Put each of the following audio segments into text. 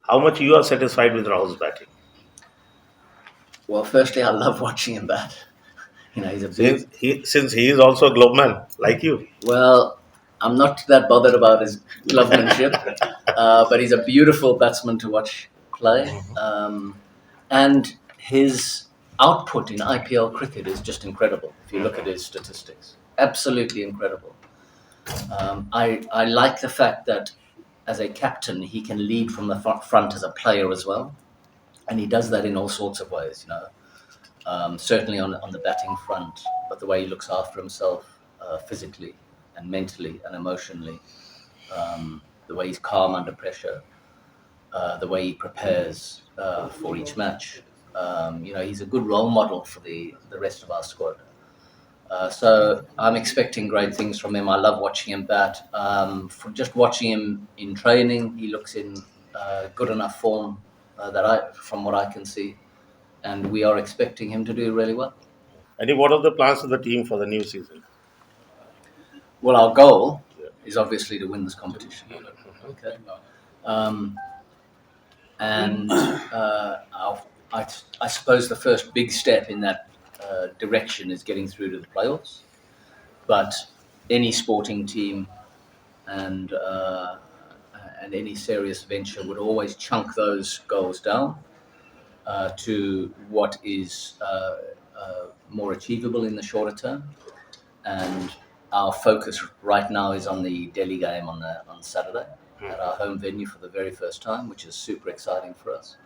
How much you are satisfied with Rahul's batting? Well, firstly, I love watching him bat. He's a Since he is also a glove man like you. Well, I'm not that bothered about his glovemanship, but he's a beautiful batsman to watch play. And his output in IPL cricket is just incredible. If you look at his statistics, absolutely incredible. I like the fact that as a captain, he can lead from the front as a player as well. And he does that in all sorts of ways, certainly on the batting front, but the way he looks after himself physically and mentally and emotionally, the way he's calm under pressure, the way he prepares for each match. He's a good role model for the rest of our squad. So I'm expecting great things from him. I love watching him bat. From just watching him in training, he looks in good enough form from what I can see, and we are expecting him to do really well. And what are the plans of the team for the new season? Well, our goal is obviously to win this competition. Okay. And I suppose the first big step in that direction is getting through to the playoffs. But any sporting team and any serious venture would always chunk those goals down to what is more achievable in the shorter term. And our focus right now is on the Delhi game on Saturday at our home venue for the very first time, which is super exciting for us.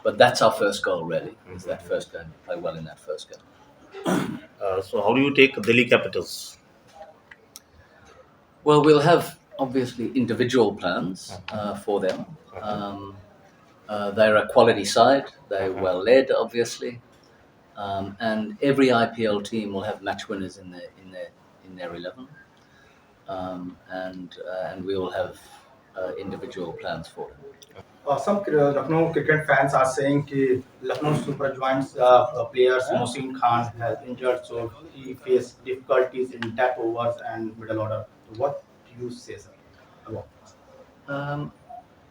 But that's our first goal, really, is that first game, play well in that first game. So how do you take Delhi Capitals? Well, we'll have obviously individual plans for them. They're a quality side. They're well led, obviously, and every IPL team will have match winners in their 11, and we will have individual plans for them. Some Lucknow cricket fans are saying that Lucknow Super Giants players Mohsin Khan has injured, so he faced difficulties in tap overs and middle order. What do you say, sir? About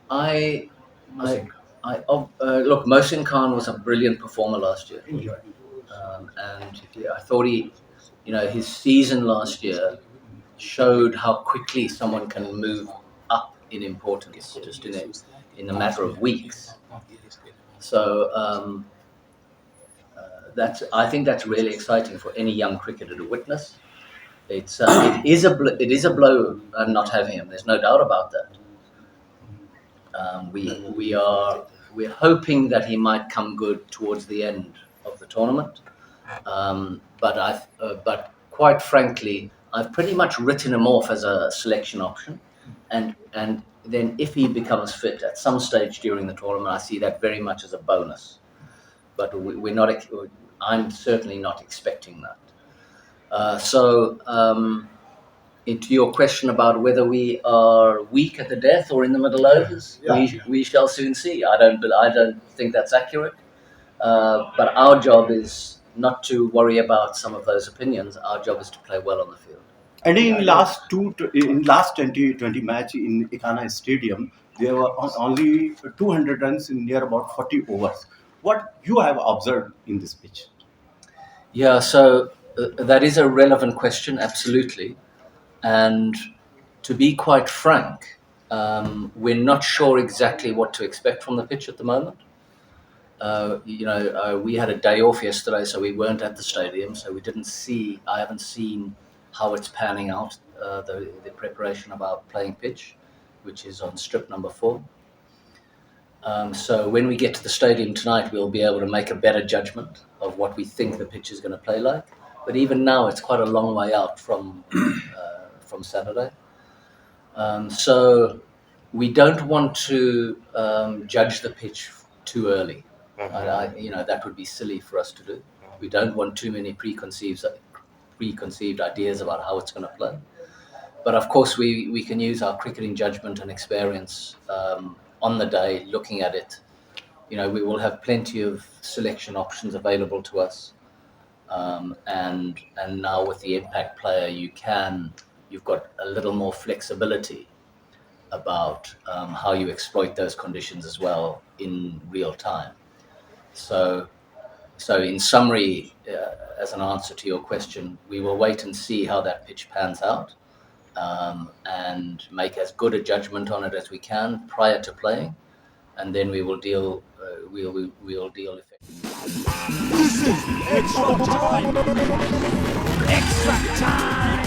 I, Mohsin look. Mohsin Khan was a brilliant performer last year, injured? and I thought his season last year showed how quickly someone can move up in importance just in a matter of weeks. So I think that's really exciting for any young cricketer to witness. It is a blow not having him. There's no doubt about that. We're hoping that he might come good towards the end of the tournament. But quite frankly, I've pretty much written him off as a selection option, and then if he becomes fit at some stage during the tournament, I see that very much as a bonus. But we're not. I'm certainly not expecting that. To your question about whether we are weak at the death or in the middle overs, we shall soon see. I don't think that's accurate. But our job is not to worry about some of those opinions. Our job is to play well on the field. And in last 2020 match in Ekana Stadium, there were only 200 runs in near about 40 overs. What you have observed in this pitch? Yeah, so that is a relevant question, absolutely. And to be quite frank, we're not sure exactly what to expect from the pitch at the moment. We had a day off yesterday, so we weren't at the stadium, so we didn't see. I haven't seen how it's panning out, the preparation of our playing pitch, which is on strip number 4. So when we get to the stadium tonight, we'll be able to make a better judgment of what we think the pitch is going to play like. But even now, it's quite a long way out from Saturday. So we don't want to judge the pitch too early. That would be silly for us to do. We don't want too many preconceived ideas about how it's going to play. But of course, we can use our cricketing judgment and experience on the day, looking at it. We will have plenty of selection options available to us. And now with the impact player, you've got a little more flexibility about how you exploit those conditions as well in real time. So in summary, as an answer to your question, we will wait and see how that pitch pans out, and make as good a judgment on it as we can prior to playing, and then we will deal. We'll deal effectively. Extra time! Extra time!